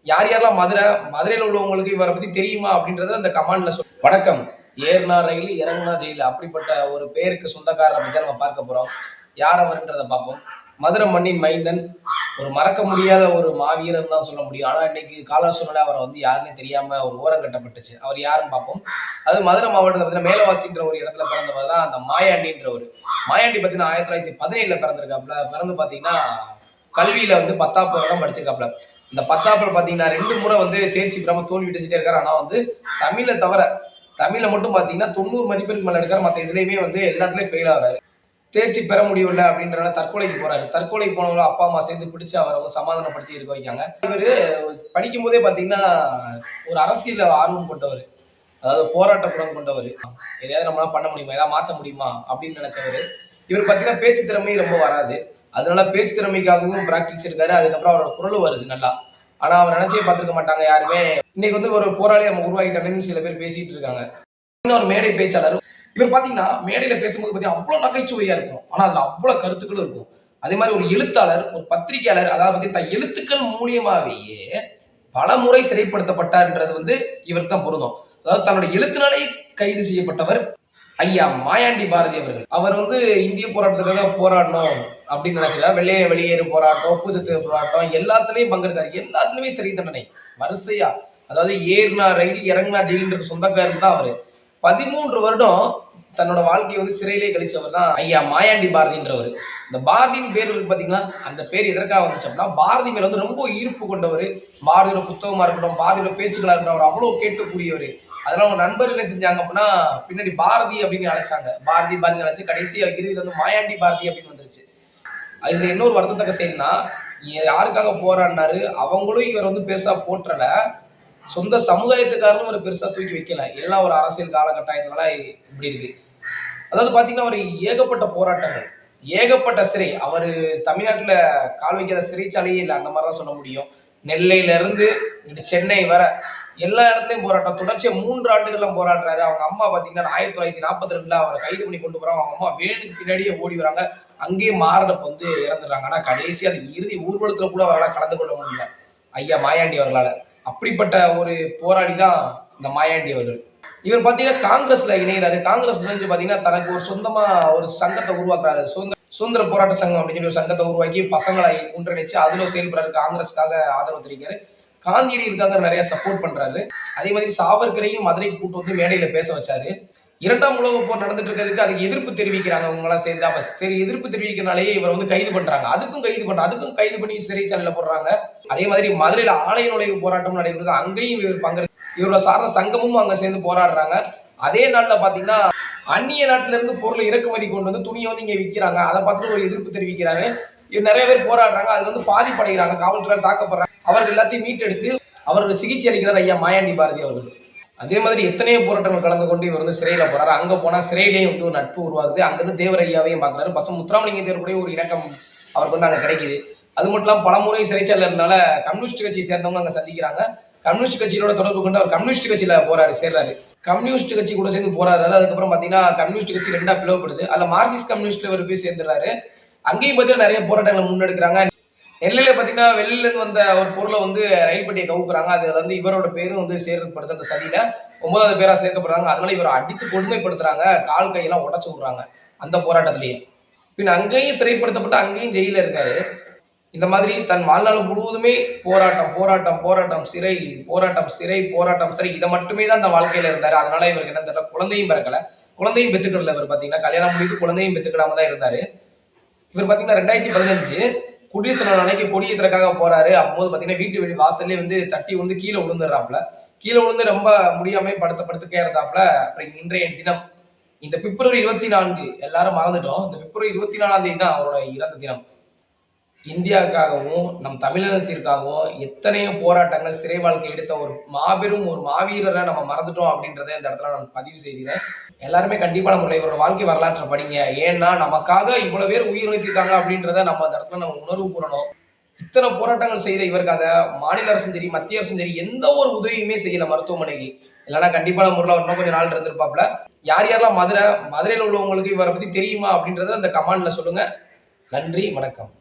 யார் யாரெல்லாம் மதுரையில் உள்ளவங்களுக்கு இவரை பத்தி தெரியுமா அப்படின்றத அந்த கமெண்ட்ல வணக்கம். ஏர்னா ரயில் இறங்குனா ஜெயில் அப்படிப்பட்ட ஒரு பேருக்கு சொந்தக்காரரை பத்தி நம்ம பார்க்க போறோம். யார் அவர்ன்றதை பார்ப்போம். மதுரை மண்ணின் மைந்தன், ஒரு மறக்க முடியாத ஒரு மாவீரன் தான் சொல்ல முடியும். ஆனா இன்னைக்கு கால சூழ்நிலை அவரை வந்து யாருன்னு தெரியாம ஒரு ஓரம் கட்டப்பட்டுச்சு. அவர் யாருன்னு பார்ப்போம். அது மதுரை மாவட்டத்தில் மேலவாசின்ற ஒரு இடத்துல பிறந்தவர் தான் அந்த மாயாண்டின்றவர். மாயாண்டி பார்த்தீங்கன்னா 1917 பிறந்திருக்காப்புல. பிறந்து பார்த்தீங்கன்னா கல்வியில வந்து 10ஆம் வகுப்பு படிச்சிருக்காப்புல. இந்த 10ஆப்புல பார்த்தீங்கன்னா 2 முறை வந்து தேர்ச்சி பெறாம தோல்வி அடிச்சுட்டே இருக்காரு. ஆனா வந்து தமிழை தவிர தமிழ்ல மட்டும் பார்த்தீங்கன்னா 90 மதிப்பெண்க்கு மேல எடுக்காரு. மற்ற இதுலையுமே வந்து எல்லாத்துலயும் ஃபெயில் ஆகுறாரு. தேர்ச்சி பெற முடியவில்லை அப்படின்றனால தற்கொலைக்கு போறாரு. தற்கொலை போனவங்களும் அப்பா அம்மா சேர்ந்து பிடிச்சு அவரை வந்து சமாதானப்படுத்தி இருக்க வைக்காங்க. இவரு படிக்கும் போதே பார்த்தீங்கன்னா ஒரு அரசியல் ஆர்வம் கொண்டவர். அதாவது போராட்ட குணம் கொண்டவர். எதையாவது நம்மளால பண்ண முடியுமா, ஏதாவது மாற்ற முடியுமா அப்படின்னு நினைச்சவர். இவர் பார்த்தீங்கன்னா பேச்சு திறமை ரொம்ப வராது. அதனால பேச்சு திறமைக்காகவும் பிராக்டிஸ் இருக்காரு. அதுக்கப்புறம் அவரோட குரல் வருது நல்லா. ஆனா அவர் நினைச்சே பார்த்துருக்க மாட்டாங்க யாருமே. இன்னைக்கு வந்து ஒரு போராளி நம்ம உருவாக்கிட்டாங்கன்னு சில பேர் பேசிட்டு இருக்காங்க. இன்னொரு மேடை பேச்சாளர். இவர் பாத்தீங்கன்னா மேடையில பேசும்போது பத்தி அவ்வளவு நகைச்சுவையா இருக்கும். ஆனா அதுல அவ்வளவு கருத்துக்களும் இருக்கும். அதே மாதிரி ஒரு எழுத்தாளர், ஒரு பத்திரிகையாளர், அதாவது தன் எழுத்துக்கள் மூலியமாவேயே பல முறை சிறைப்படுத்தப்பட்டார்ன்றது வந்து இவருக்கு தான் பொருந்தும். அதாவது தன்னுடைய எழுத்தினாலே கைது செய்யப்பட்டவர் ஐயா மாயாண்டி பாரதி அவர்கள். அவர் வந்து இந்திய போராட்டத்துக்காக போராடணும் அப்படின்னு நினைச்சார். வெள்ளைய வெளியேறு போராட்டம், உப்பு சத்து போராட்டம் எல்லாத்துலயும் பங்கெடுத்தாரு. எல்லாத்துலயுமே சிறை தண்டனை வரிசையா. அதாவது ஏர்னா ரயில் இறங்குனா ஜெயிலுக்கு சொந்தக்காரர் தான் அவரு. 13 வருடம் தன்னோட வாழ்க்கையை வந்து சிறையிலே கழிச்சவர் தான் ஐயா மாயாண்டி பாரதின்றவர். இந்த பாரதியின் பேர் பாத்தீங்கன்னா அந்த பேர் எதற்காக வந்துச்சு அப்படின்னா, பாரதி மேல வந்து ரொம்ப ஈர்ப்பு கொண்டவர். பாரதியோட புத்தகமா இருக்கட்டும், பாரதியோட பேச்சுக்களா இருக்கட்டும், அவர் அவ்வளவு கேட்கக்கூடியவர். அதனால அவங்க நண்பர்கள் என்ன செஞ்சாங்க அப்படின்னா, பின்னாடி பாரதி அப்படின்னு அழைச்சாங்க. பாரதி பாரதி அழைச்சு கடைசியா இறுதியில் வந்து மாயாண்டி பாரதி அப்படின்னு வந்துருச்சு. இதுல இன்னொரு வருத்தத்தக்க செய்யணும்னா, யாருக்காக போராடினாரு, அவங்களும் இவர் வந்து பெருசா போற்றல. சொந்த சமுதாயத்துக்காரனும் ஒரு பெருசா தூக்கி வைக்கல. எல்லாம் ஒரு அரசியல் காலகட்டாயத்தினால இப்படி இருக்கு. அதாவது பாத்தீங்கன்னா ஒரு ஏகப்பட்ட போராட்டங்கள், ஏகப்பட்ட சிறை. அவரு தமிழ்நாட்டுல கால் வைக்காத சிறைச்சாலையே இல்லை, அந்த மாதிரிதான் சொல்ல முடியும். நெல்லையில இருந்து சென்னை வர எல்லா இடத்துலயும் போராட்டம். தொடர்ச்சியா 3 ஆண்டுகள்லாம் போராடுறாரு. அவங்க அம்மா பாத்தீங்கன்னா 1942 அவரை கைது பண்ணி கொண்டு போறாங்க. அவங்க அம்மா வேணுக்கு பின்னாடியே ஓடி வராங்க. அங்கேயே மாரடைப்பு வந்து இறந்துடுறாங்க. ஆனா கடைசி அது இறுதி ஊர்வலத்துல கூட அவரால் கலந்து கொள்ள முடியல ஐயா மாயாண்டி அவர்களால. அப்படிப்பட்ட ஒரு போராடி தான் இந்த மாயாண்டி அவர்கள். இவர் பாத்தீங்கன்னா காங்கிரஸ்ல இணைகிறாரு. காங்கிரஸ்ல இருந்து பாத்தீங்கன்னா தனக்கு ஒரு சொந்தமா ஒரு சங்கத்தை உருவாக்குறாரு. சுதந்திர போராட்ட சங்கம் அப்படின்னு ஒரு சங்கத்தை உருவாக்கி பசங்களை ஒன்றிணைச்சு அதுல செயல்படுறாரு. காங்கிரஸ்க்காக ஆதரவு தெரிவிக்கிறாரு. காந்தியடிகளுக்காக நிறைய சப்போர்ட் பண்றாரு. அதே மாதிரி சாவர்கரையும் மதுரைக்கு கூட்டு வந்து மேடையில பேச வச்சாரு. 2ஆம் உலகப் போர் நடந்துட்டு இருக்கிறதுக்கு அதுக்கு எதிர்ப்பு தெரிவிக்கிறாங்க. அவங்களாம் சேர்ந்து அப்ப சரி எதிர்ப்பு தெரிவிக்கிறனாலேயே இவர் வந்து கைது பண்றாங்க. அதுக்கும் கைது பண்ணி சிறைச்சாலையில போடுறாங்க. அதே மாதிரி மதுரையில ஆலய நுழைவு போராட்டம் நடைபெறுது. அங்கேயும் இவர் இவரோட சார்ந்த சங்கமும் அங்க சேர்ந்து போராடுறாங்க. அதே நாள்ல பாத்தீங்கன்னா அந்நிய நாட்டுல இருந்து பொருளை இறக்குமதி கொண்டு வந்து துணியை வந்து இங்க விற்கிறாங்க. அதை பார்த்து ஒரு எதிர்ப்பு தெரிவிக்கிறாரு. இவர் நிறைய பேர் போராடுறாங்க. அது வந்து பாதிப்படைகிறாங்க. காவல்துறையால் தாக்கப்படுறாங்க. அவர்கள் எல்லாத்தையும் மீட்டெடுத்து அவரோட சிகிச்சை அளிக்கிறார் ஐயா மாயாண்டி பாரதி அவர்கள். அதே மாதிரி எத்தனையோ போராட்டங்கள் கலந்து கொண்டு இவர் வந்து சிறையில போறாரு. அங்க போனா சிறையிலேயே வந்து ஒரு நட்பு உருவாகுது. அங்கிருந்து தேவர் ஐயாவையும் பார்க்கிறாரு. பசம் முத்துராமலிங்க தேவருடைய ஒரு இணக்கம் அவருக்கு வந்து அங்க கிடைக்குது. அது மட்டும் இல்லாமல் பலமுறை சிறைச்சாலையில் இருந்தனால கம்யூனிஸ்ட் கட்சியை சேர்ந்தவங்க அங்க சந்திக்கிறாங்க. கம்யூனிஸ்ட் கட்சியோட தொடர்பு கொண்டு அவர் கம்யூனிஸ்ட் கட்சியில போறாரு, சேர்றாரு. கம்யூனிஸ்ட் கட்சி கூட சேர்ந்து போறாரு. அதுக்கப்புறம் பாத்தீங்கன்னா கம்யூனிஸ்ட் கட்சி 2ஆ பிளவுபடுது. அதுல மார்க்சிஸ்ட் கம்யூனிஸ்ட்ல இவர் போய் சேர்ந்துறாரு. அங்கேயும் பார்த்தீங்கன்னா நிறைய போராட்டங்களை முன்னெடுக்கிறாங்க. நெல்லையில பாத்தீங்கன்னா வெளியில இருந்து வந்த ஒரு பொருளை வந்து ரயில் பெட்டியை கவுக்குறாங்க. அது வந்து இவரோட பேரும் வந்து சேர்க்கப்படுது. அந்த சதியில 9வது பேரா சேர்க்கப்படுறாங்க. அதனால இவரை அடித்து கொடுமைப்படுத்துறாங்க. கால் கையெல்லாம் உடச்சு விடுறாங்க அந்த போராட்டத்திலேயே. பின் அங்கேயும் சிறைப்படுத்தப்பட்டு அங்கேயும் ஜெயில இருக்காரு. இந்த மாதிரி தன் வாழ்நாள் முழுவதுமே போராட்டம் போராட்டம் போராட்டம் சிறை போராட்டம் சிறை போராட்டம் சிறை இதை மட்டுமே தான் அந்த வாழ்க்கையில இருந்தாரு. அதனால இவருக்கு என்ன தெரியல, குழந்தையும் பிறக்கல, குழந்தையும் பெத்துக்கிடல. இவர் பாத்தீங்கன்னா கல்யாணம் முடித்து குழந்தையும் பெத்துக்கிடாம தான் இருந்தாரு. இவர் பாத்தீங்கன்னா 2015 குடியரசு தின அன்னைக்கு கொடியேற்றக்காக போறாரு. அப்போது பாத்தீங்கன்னா வீட்டு வெளி வாசல்லே வந்து தட்டி வந்து கீழே விழுந்துடுறாப்புல. கீழே விழுந்து ரொம்ப முடியாம படுத்துக்கே இருந்தாப்புல. அப்புறம் இன்றைய தினம் இந்த பிப்ரவரி 24 எல்லாரும் மறந்துட்டோம். இந்த பிப்ரவரி 24ஆம் தேதி தான் அவரோட இறந்த தினம். இந்தியாவுக்காகவும் நம் தமிழகத்திற்காகவும் எத்தனையோ போராட்டங்கள் சிறை வாழ்க்கை எடுத்த ஒரு மாபெரும் ஒரு மாவீரரை நம்ம மறந்துட்டோம் அப்படின்றத இந்த இடத்துல நான் பதிவு செய்கிறேன். எல்லாருமே கண்டிப்பான முறையில் இவரோட வாழ்க்கை வரலாற்றை படிங்க. ஏன்னா நமக்காக இவ்வளவு பேர் உயிர் வைத்திருக்காங்க அப்படின்றத நம்ம அந்த இடத்துல நம்ம உணர்வு கூறணும். இத்தனை போராட்டங்கள் செய்த இவருக்காக மாநில அரசும் சரி மத்திய அரசும் சரி எந்த ஒரு உதவியுமே செய்யல மருத்துவமனைக்கு. இல்லைன்னா கண்டிப்பான முறையில் இன்னும் கொஞ்சம் நாள் இருந்திருப்பாப்ல. யார் யாரெல்லாம் மதுரையில் உள்ளவங்களுக்கு இவரை பத்தி தெரியுமா அப்படின்றத அந்த கமெண்ட்ல சொல்லுங்க. நன்றி, வணக்கம்.